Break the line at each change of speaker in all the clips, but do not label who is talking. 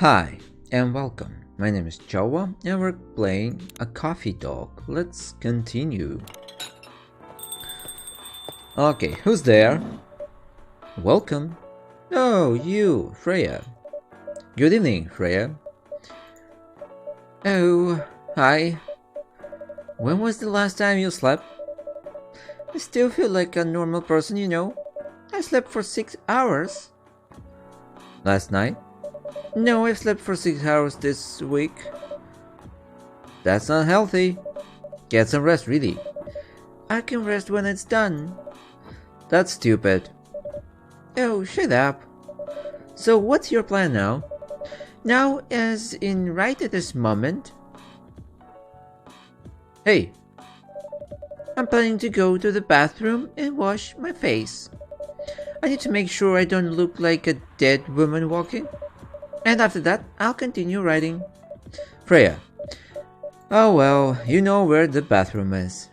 Hi and welcome. My name is Jawa and we're playing a coffee dog. Let's continue. Okay, who's there? Welcome. Oh, you, Freya. Good evening, Freya. Oh, hi. When was the last time you slept? I still feel like a normal person, you know. I slept for 6 hours. Last night? No, I've slept for 6 hours this week. That's not healthy. Get some rest, really. I can rest when it's done. That's stupid. Oh, shut up. So what's your plan now? Now, as in right at this moment? Hey, I'm planning to go to the bathroom and wash my face. I need to make sure I don't look like a dead woman walking. And after that, I'll continue writing. Freya. Oh well, you know where the bathroom is.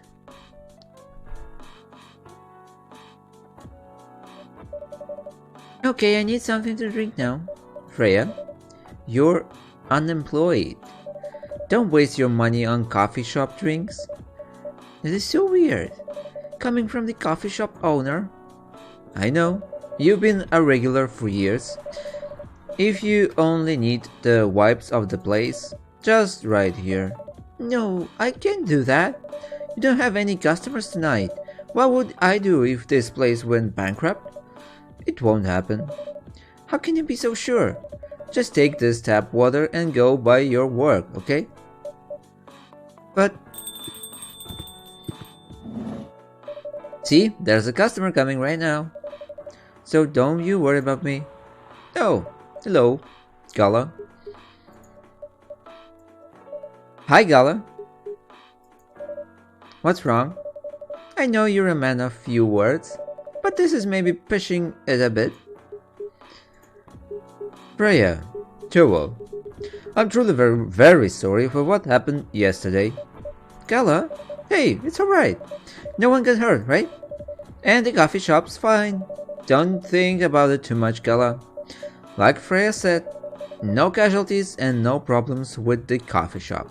Okay, I need something to drink now. Freya, you're unemployed. Don't waste your money on coffee shop drinks. This is so weird. Coming from the coffee shop owner. I know, you've been a regular for years. If you only need the wipes of the place, just right here. No, I can't do that. You don't have any customers tonight. What would I do if this place went bankrupt? It won't happen. How can you be so sure? Just take this tap water and go by your work, okay? But... See, there's a customer coming right now. So don't you worry about me. Oh, hello, Gala. Hi, Gala. What's wrong? I know you're a man of few words, but this is maybe pushing it a bit. Freya, Joel, I'm truly very sorry for what happened yesterday. Gala, hey, it's alright. No one got hurt, right? And the coffee shop's fine. Don't think about it too much, Gala. Like Freya said, no casualties and no problems with the coffee shop.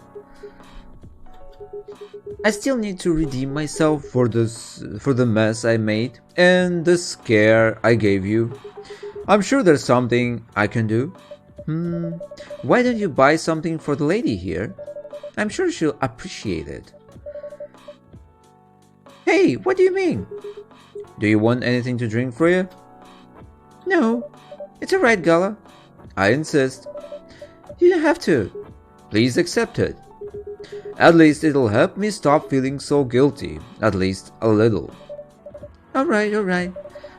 I still need to redeem myself for the mess I made and the scare I gave you. I'm sure there's something I can do. Why don't you buy something for the lady here? I'm sure she'll appreciate it. Hey, what do you mean? Do you want anything to drink, Freya? No, it's alright, Gala. I insist. You don't have to. Please accept it. At least it'll help me stop feeling so guilty, at least a little. Alright, alright.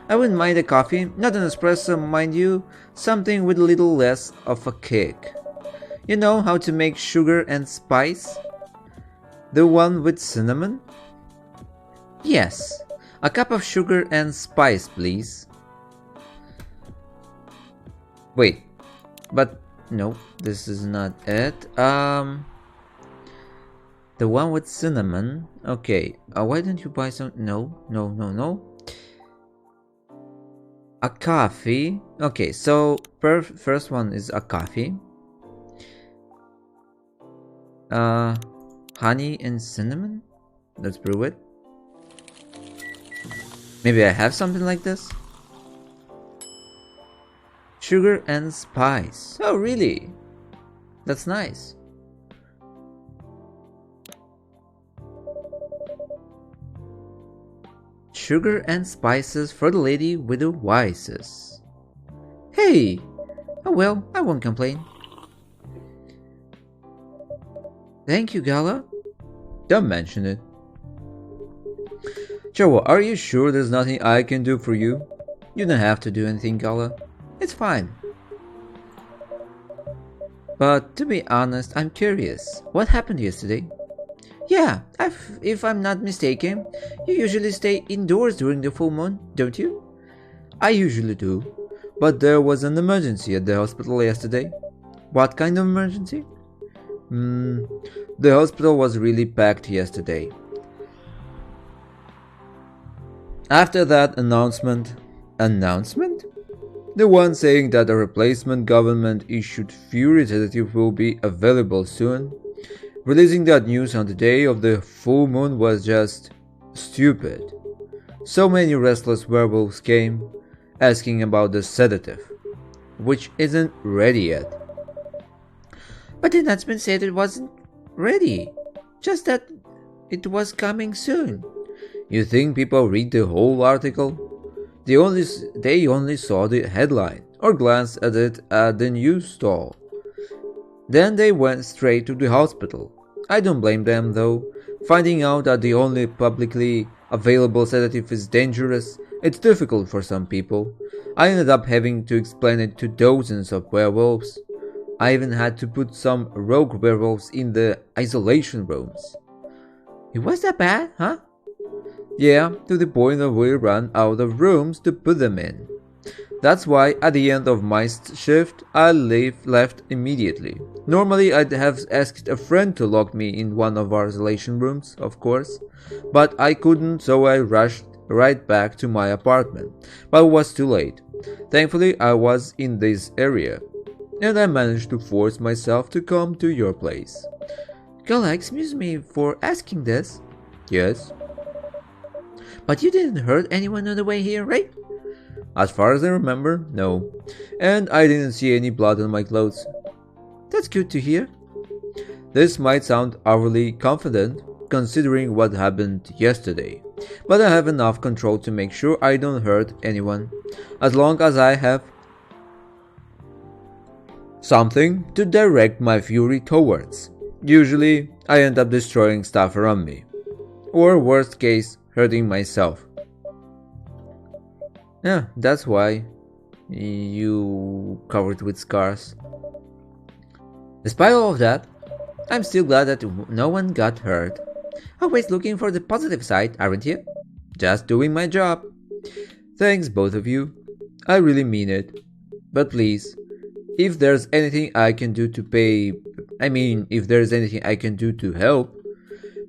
I wouldn't mind a coffee, not an espresso, mind you, something with a little less of a kick. You know how to make sugar and spice? The one with cinnamon? Yes, a cup of sugar and spice, please. Wait, but no, this is not it. The one with cinnamon. Okay, why don't you buy some? No. A coffee. Okay, so first one is a coffee. Honey and cinnamon. Let's brew it. Maybe I have something like this. Sugar and spice. Oh, really? That's nice. Sugar and spices for the lady with the wises. Hey! Oh well, I won't complain. Thank you, Gala. Don't mention it. Joe, are you sure there's nothing I can do for you? You don't have to do anything, Gala. It's fine. But to be honest, I'm curious. What happened yesterday? Yeah, if I'm not mistaken, you usually stay indoors during the full moon, don't you? I usually do, but there was an emergency at the hospital yesterday. What kind of emergency? The hospital was really packed yesterday. After that announcement... Announcement? The one saying that a replacement government issued Fury sedative will be available soon. Releasing that news on the day of the full moon was just stupid. So many restless werewolves came, asking about the sedative, which isn't ready yet. But the announcement said it wasn't ready, just that it was coming soon. You think people read the whole article? They only saw the headline or glanced at it at the news stall. Then they went straight to the hospital. I don't blame them though. Finding out that the only publicly available sedative is dangerous, it's difficult for some people. I ended up having to explain it to dozens of werewolves. I even had to put some rogue werewolves in the isolation rooms. It was that bad, huh? Yeah, to the point that we ran out of rooms to put them in. That's why at the end of my shift, I left immediately. Normally I'd have asked a friend to lock me in one of our isolation rooms, of course, but I couldn't, so I rushed right back to my apartment, but it was too late. Thankfully I was in this area, and I managed to force myself to come to your place. Gala, excuse me for asking this. Yes? But you didn't hurt anyone on the way here, right? As far as I remember, no. And I didn't see any blood on my clothes. That's good to hear. This might sound overly confident, considering what happened yesterday, but I have enough control to make sure I don't hurt anyone, as long as I have something to direct my fury towards. Usually, I end up destroying stuff around me, or worst case, hurting myself. Yeah, that's why you covered with scars. Despite all of that, I'm still glad that no one got hurt. Always looking for the positive side, aren't you? Just doing my job. Thanks, both of you. I really mean it. But please, if there's anything I can do to if there's anything I can do to help,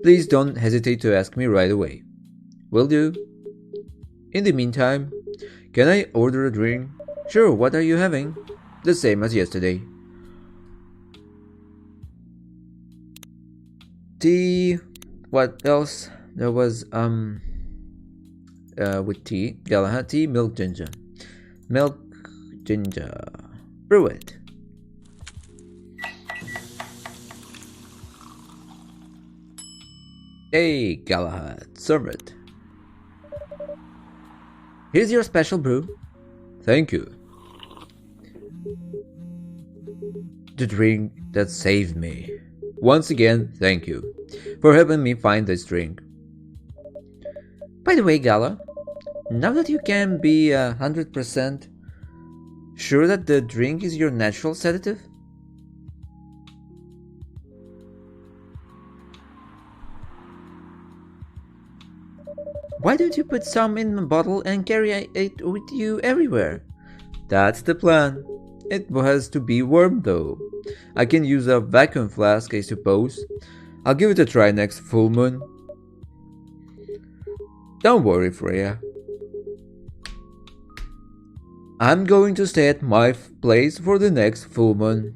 please don't hesitate to ask me right away. Will do. In the meantime, can I order a drink? Sure, what are you having? The same as yesterday. Tea. What else? There was, with tea. Galahad tea, milk ginger. Milk ginger. Brew it. Hey, Galahad, serve it. Here's your special brew. Thank you. The drink that saved me. Once again, thank you for helping me find this drink. By the way, Gala, now that you can be 100% sure that the drink is your natural sedative? Why don't you put some in a bottle and carry it with you everywhere? That's the plan. It has to be warm though. I can use a vacuum flask, I suppose. I'll give it a try next full moon. Don't worry, Freya. I'm going to stay at my place for the next full moon.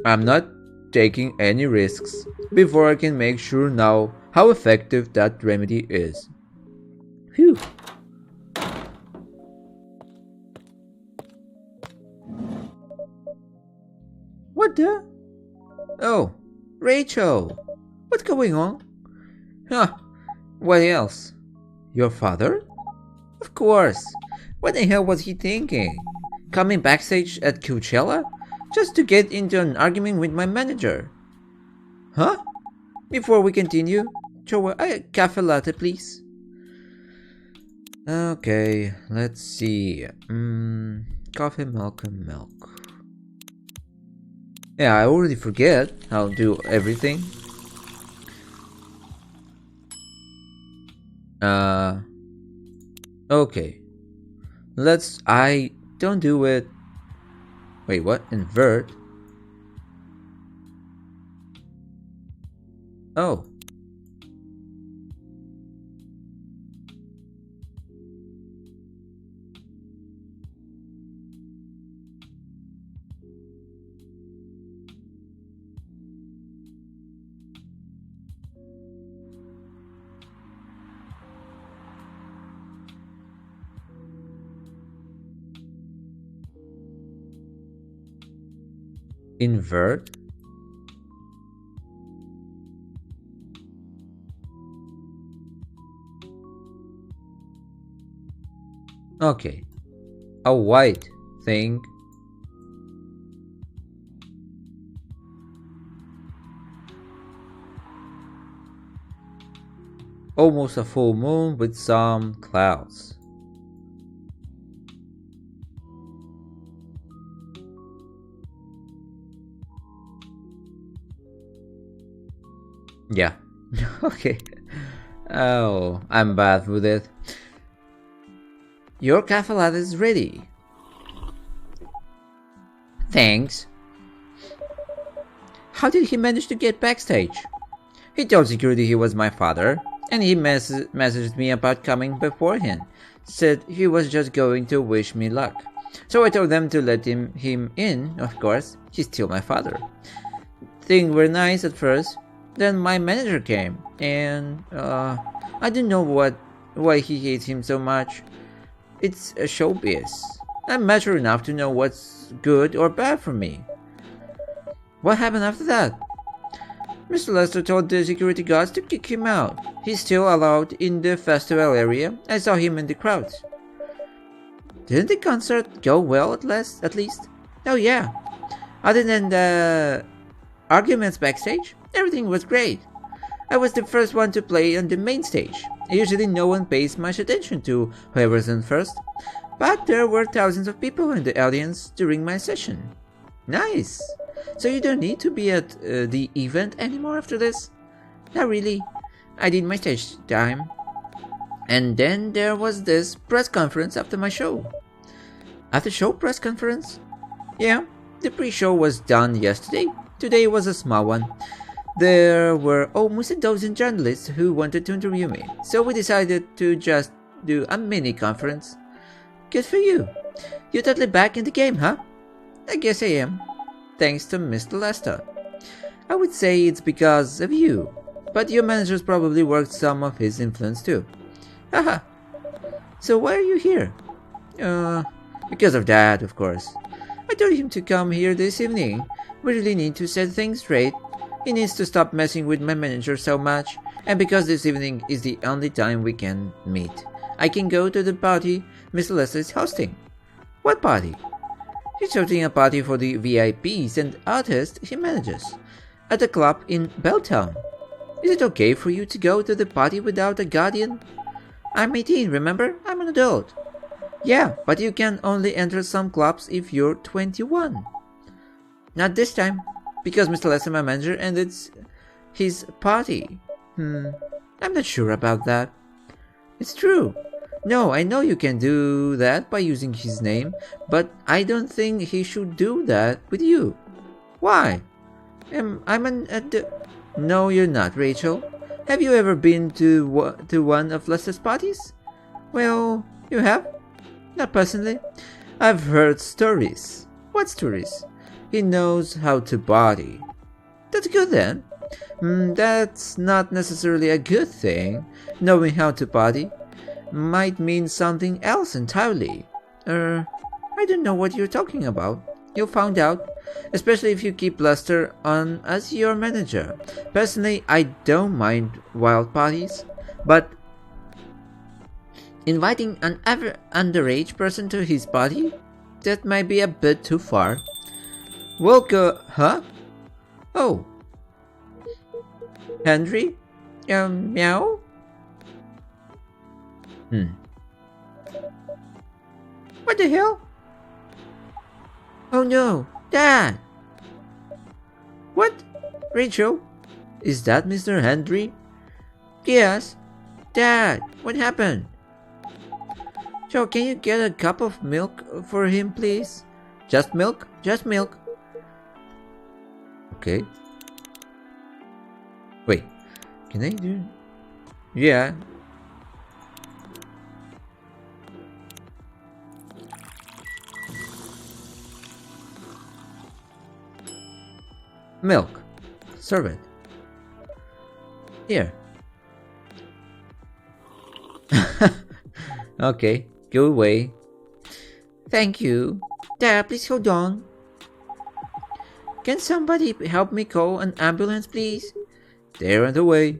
I'm not taking any risks before I can make sure now how effective that remedy is. Phew. What the? Oh, Rachel. What's going on? Huh. What else? Your father? Of course. What the hell was he thinking? Coming backstage at Coachella? Just to get into an argument with my manager. Huh? Before we continue, throw a cafe latte, please. Okay, let's see. Coffee, milk, and milk. Yeah, I already forget how to do everything. Okay. I don't do it. Wait, what? Invert? Oh. Invert? Okay. A white thing. Almost a full moon with some clouds. Yeah. Okay. Oh, I'm bad with it. Your cafe latte is ready. Thanks. How did he manage to get backstage? He told security he was my father, and he messaged me about coming beforehand. Said he was just going to wish me luck. So I told them to let him in, of course. He's still my father. Things were nice at first. Then my manager came, and I don't know why he hates him so much. It's a showbiz. I'm mature enough to know what's good or bad for me. What happened after that? Mr. Lester told the security guards to kick him out. He's still allowed in the festival area. I saw him in the crowds. Didn't the concert go well at least? Oh yeah. Other than the arguments backstage, everything was great. I was the first one to play on the main stage. Usually no one pays much attention to whoever's in first, but there were thousands of people in the audience during my session. Nice! So you don't need to be at the event anymore after this? Not really. I did my stage time. And then there was this press conference after my show. After show press conference? Yeah, the pre-show was done yesterday. Today was a small one. There were almost a dozen journalists who wanted to interview me, so we decided to just do a mini conference. Good for you. You're totally back in the game, huh? I guess I am. Thanks to Mr. Lester. I would say it's because of you, but your manager's probably worked some of his influence too. Haha. So why are you here? Because of that, of course. I told him to come here this evening. We really need to set things straight. He needs to stop messing with my manager so much, and because this evening is the only time we can meet, I can go to the party Mr. Lester is hosting. What party? He's hosting a party for the VIPs and artists he manages at a club in Belltown. Is it okay for you to go to the party without a guardian? I'm 18, remember? I'm an adult. Yeah, but you can only enter some clubs if you're 21. Not this time, because Mr. Lester is my manager and it's his party. I'm not sure about that. It's true. No, I know you can do that by using his name, but I don't think he should do that with you. Why? I'm an No, you're not, Rachel. Have you ever been to one of Lester's parties? Well, you have? Not personally. I've heard stories. What stories? He knows how to party. That's good then. That's not necessarily a good thing. Knowing how to party might mean something else entirely. I don't know what you're talking about. You'll find out, especially if you keep Lester on as your manager. Personally, I don't mind wild parties, but inviting an underage person to his party? That might be a bit too far. Huh? Oh. Henry? Meow? What the hell? Oh no, Dad! What? Rachel? Is that Mr. Henry? Yes. Dad, what happened? Joe, can you get a cup of milk for him, please? Just milk? Just milk. Okay. Wait, can I do... Yeah. Milk. Serve it. Here. Okay, go away. Thank you. Dad, please hold on. Can somebody help me call an ambulance, please? They're on the way.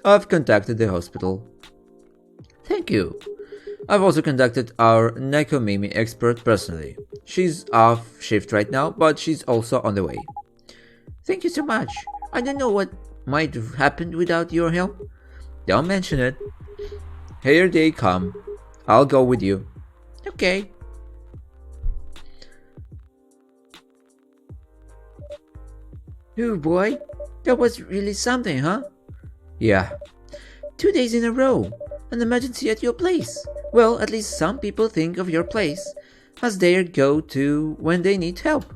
I've contacted the hospital. Thank you. I've also contacted our Nekomimi expert personally. She's off shift right now, but she's also on the way. Thank you so much. I don't know what might have happened without your help. Don't mention it. Here they come. I'll go with you. Okay. Oh boy, that was really something, huh? Yeah. 2 days in a row. An emergency at your place. Well, at least some people think of your place as their go-to when they need help.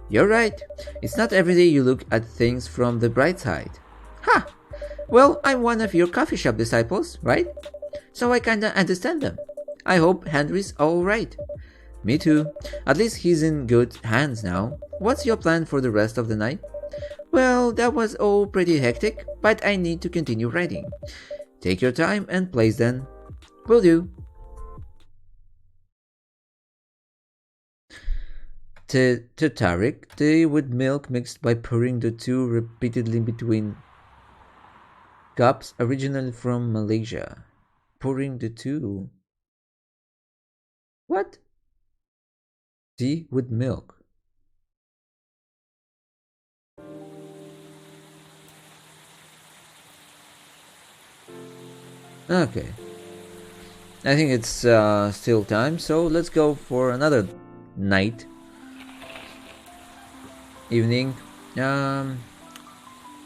You're right. It's not every day you look at things from the bright side. Ha! Well, I'm one of your coffee shop disciples, right? So I kinda understand them. I hope Henry's alright. Me too. At least he's in good hands now. What's your plan for the rest of the night? Well, that was all pretty hectic, but I need to continue writing. Take your time and place then. Will do. To Tariq, tea with milk mixed by pouring the two repeatedly between cups, originally from Malaysia. Pouring the two. What? Tea with milk. Okay. I think it's still time, so let's go for another night. Evening.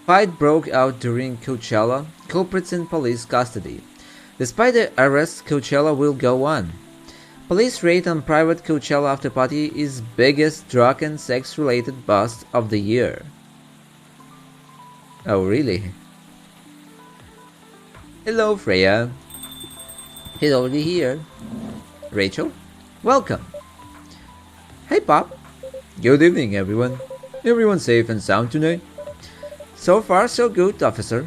Fight broke out during Coachella. Culprits in police custody. Despite the arrest, Coachella will go on. Police raid on private Coachella after party is biggest drug and sex-related bust of the year. Oh, really? Hello, Freya. He's already here. Rachel, welcome. Hey, Pop. Good evening, everyone. Everyone safe and sound tonight? So far, so good, officer.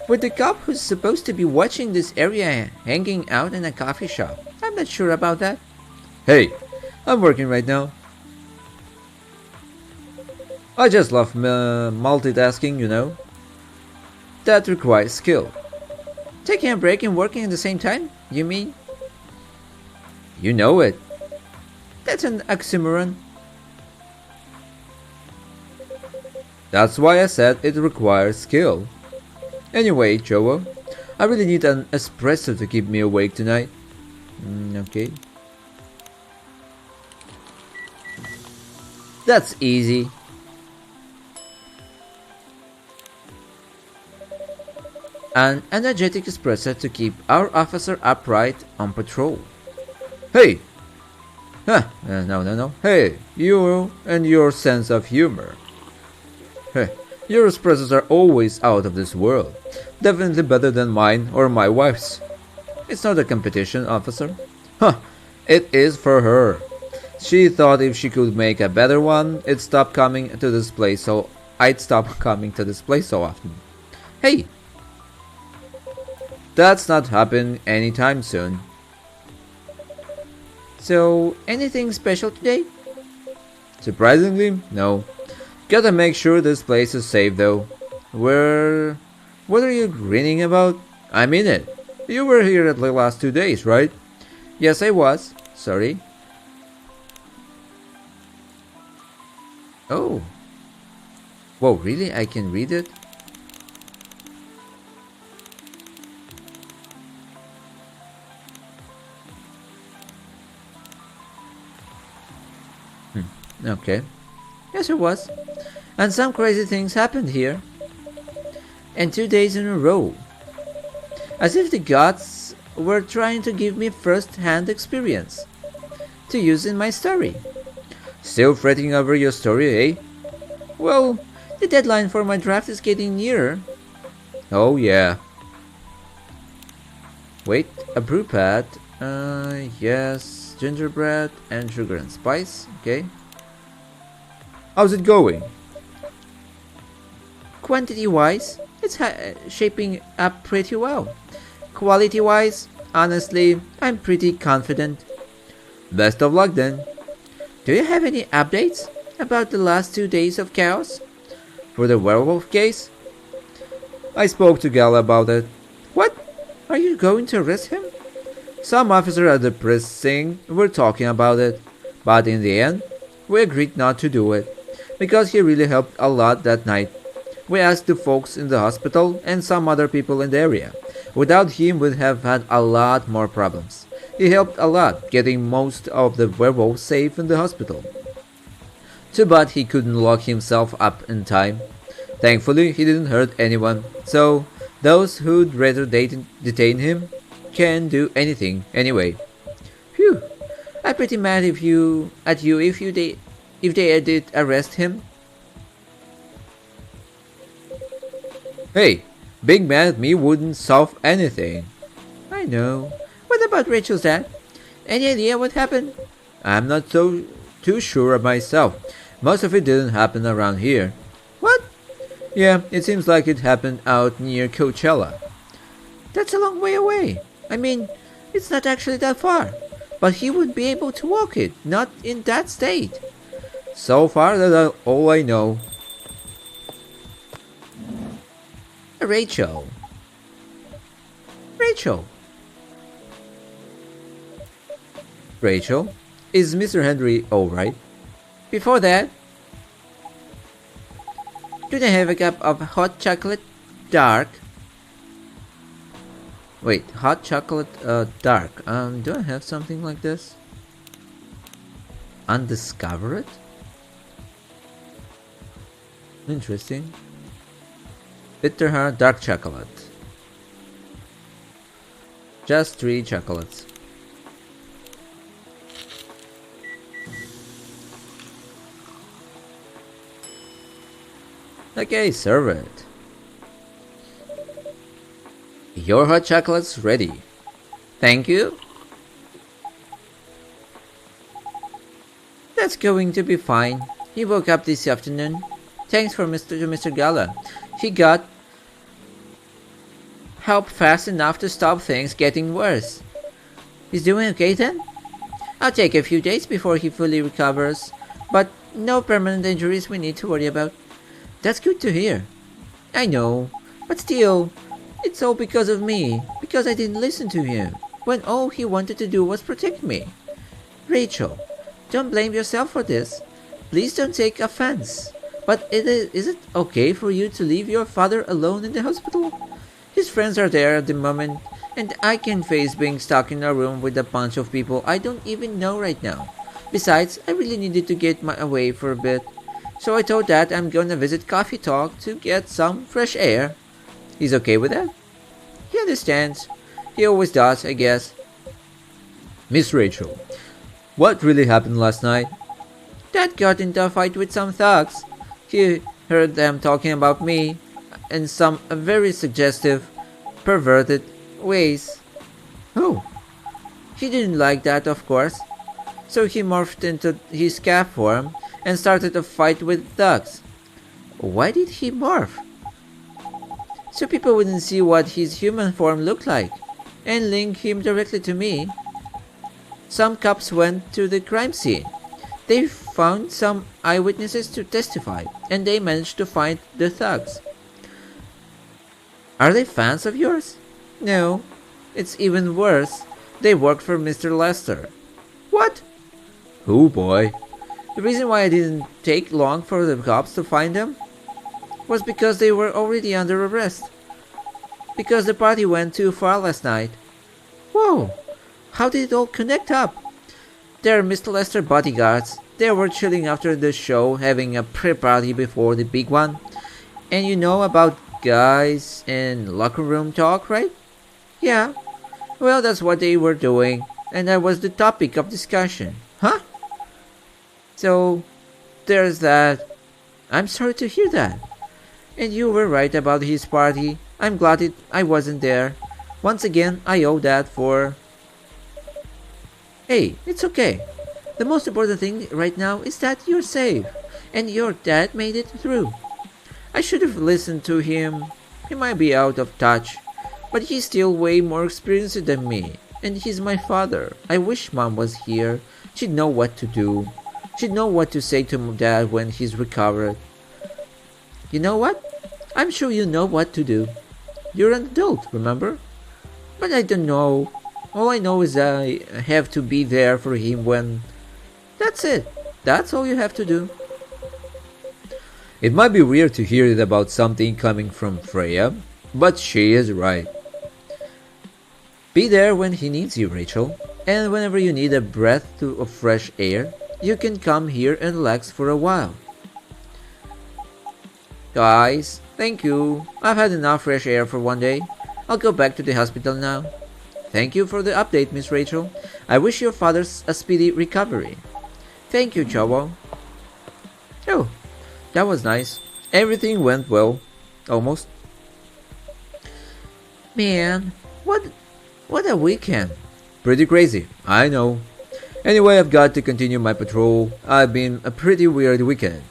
With the cop who's supposed to be watching this area hanging out in a coffee shop, I'm not sure about that. Hey, I'm working right now. I just love multitasking, you know. That requires skill. Taking a break and working at the same time, you mean? You know it. That's an oxymoron. That's why I said it requires skill. Anyway, Joe, I really need an espresso to keep me awake tonight. Okay. That's easy. An energetic espresso to keep our officer upright on patrol. Hey! Huh, no. Hey, you and your sense of humor. Hey, your espressos are always out of this world. Definitely better than mine or my wife's. It's not a competition, officer. Huh, it is for her. She thought if she could make a better one, I'd stop coming to this place so often. Hey! That's not happening anytime soon. So, anything special today? Surprisingly, no. Gotta make sure this place is safe though. What are you grinning about? I mean it. You were here at the last 2 days, right? Yes, I was. Sorry. Oh. Whoa, really? I can read it? Okay. Yes, it was. And some crazy things happened here. And 2 days in a row. As if the gods were trying to give me first-hand experience to use in my story. Still fretting over your story, eh? Well, the deadline for my draft is getting nearer. Oh yeah. Wait, a brew pad. Yes, gingerbread and sugar and spice. Okay. How's it going? Quantity-wise, it's shaping up pretty well. Quality-wise, honestly, I'm pretty confident. Best of luck then. Do you have any updates? About the last 2 days of chaos? For the werewolf case? I spoke to Gala about it. What? Are you going to arrest him? Some officer at the precinct were talking about it, but in the end, we agreed not to do it, because he really helped a lot that night. We asked the folks in the hospital and some other people in the area. Without him, we'd have had a lot more problems. He helped a lot, getting most of the werewolves safe in the hospital. Too bad he couldn't lock himself up in time. Thankfully, he didn't hurt anyone, so those who'd rather detain him can do anything anyway. Phew! I'm pretty mad if they did arrest him. Hey, being mad at me wouldn't solve anything. I know. What about Rachel's dad? Any idea what happened? I'm not too sure of myself. Most of it didn't happen around here. What? Yeah, it seems like it happened out near Coachella. That's a long way away. I mean, it's not actually that far. But he would be able to walk it, not in that state. So far, that's all I know. Rachel. Rachel. Rachel, is Mr. Henry alright? Before that, do they have a cup of hot chocolate dark? Wait, hot chocolate dark. Do I have something like this? Undiscovered? Interesting. Bitter hard dark chocolate. Just 3 chocolates. Okay, serve it. Your hot chocolate's ready. Thank you. That's going to be fine. He woke up this afternoon. Thanks for Mr. Gala. He got help fast enough to stop things getting worse. He's doing okay then? I'll take a few days before he fully recovers, but no permanent injuries we need to worry about. That's good to hear. I know, but still, it's all because of me, because I didn't listen to him, when all he wanted to do was protect me. Rachel, don't blame yourself for this. Please don't take offense. But is it okay for you to leave your father alone in the hospital? His friends are there at the moment, and I can face being stuck in a room with a bunch of people I don't even know right now. Besides, I really needed to get away for a bit. So I told Dad I'm gonna visit Coffee Talk to get some fresh air. He's okay with that? He understands. He always does, I guess. Miss Rachel, what really happened last night? Dad got into a fight with some thugs. He heard them talking about me in some very suggestive, perverted ways. Oh, he didn't like that, of course. So he morphed into his cat form and started a fight with thugs. Why did he morph? So people wouldn't see what his human form looked like and link him directly to me. Some cops went to the crime scene. They found some eyewitnesses to testify, and they managed to find the thugs. Are they fans of yours? No. It's even worse. They work for Mr. Lester. What? Oh boy. The reason why it didn't take long for the cops to find them was because they were already under arrest. Because the party went too far last night. Whoa! How did it all connect up? They're Mr. Lester bodyguards. They were chilling after the show, having a pre-party before the big one. And you know about guys and locker room talk, right? Yeah. Well, that's what they were doing, and that was the topic of discussion. Huh? So, there's that. I'm sorry to hear that. And you were right about his party. I'm glad I wasn't there. Once again, I owe that for... Hey, it's okay. The most important thing right now is that you're safe, and your dad made it through. I should have listened to him. He might be out of touch, but he's still way more experienced than me, and he's my father. I wish Mom was here. She'd know what to do. She'd know what to say to Dad when he's recovered. You know what? I'm sure you know what to do. You're an adult, remember? But I don't know. All I know is I have to be there for him when... That's it. That's all you have to do. It might be weird to hear it about something coming from Freya, but she is right. Be there when he needs you, Rachel. And whenever you need a breath of fresh air, you can come here and relax for a while. Guys, thank you. I've had enough fresh air for one day. I'll go back to the hospital now. Thank you for the update, Miss Rachel. I wish your father a speedy recovery. Thank you, Chowo. Oh, that was nice. Everything went well. Almost. Man, what a weekend. Pretty crazy, I know. Anyway, I've got to continue my patrol. I've been a pretty weird weekend.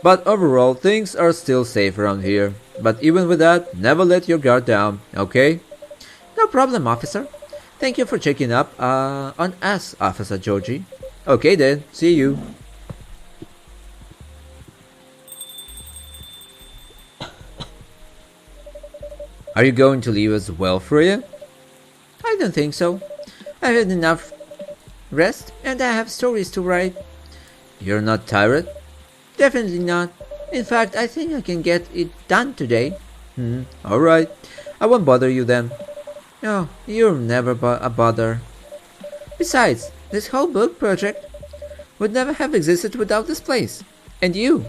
But overall, things are still safe around here. But even with that, never let your guard down, okay? No problem, officer. Thank you for checking up on us, Officer Georgie. Okay then, see you. Are you going to leave as well, Freya? I don't think so. I've had enough rest and I have stories to write. You're not tired? Definitely not. In fact, I think I can get it done today. Alright. I won't bother you then. Oh, you're never a bother. Besides, this whole book project would never have existed without this place. And you.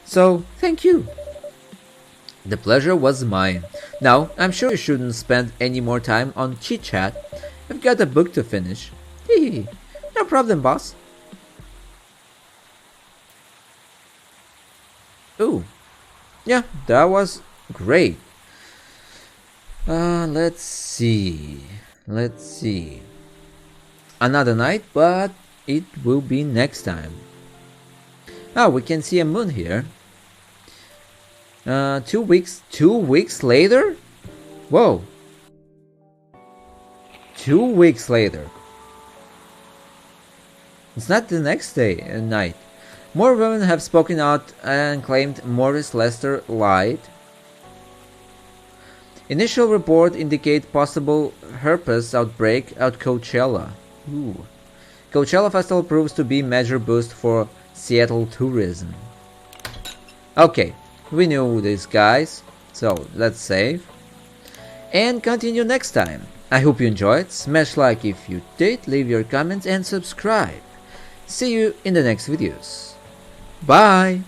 So, thank you. The pleasure was mine. Now, I'm sure you shouldn't spend any more time on chit-chat. I've got a book to finish. Hehe. No problem, boss. Ooh. Yeah, that was great. Let's see. Another night, but it will be next time. Oh, we can see a moon here. 2 weeks later? Whoa. 2 weeks later. It's not the next day and night. More women have spoken out and claimed Morris Lester lied. Initial report indicate possible herpes outbreak at Coachella. Ooh. Coachella Festival proves to be major boost for Seattle tourism. Okay, we knew this, guys, so let's save and continue next time. I hope you enjoyed. Smash like if you did, leave your comments and subscribe. See you in the next videos. Bye!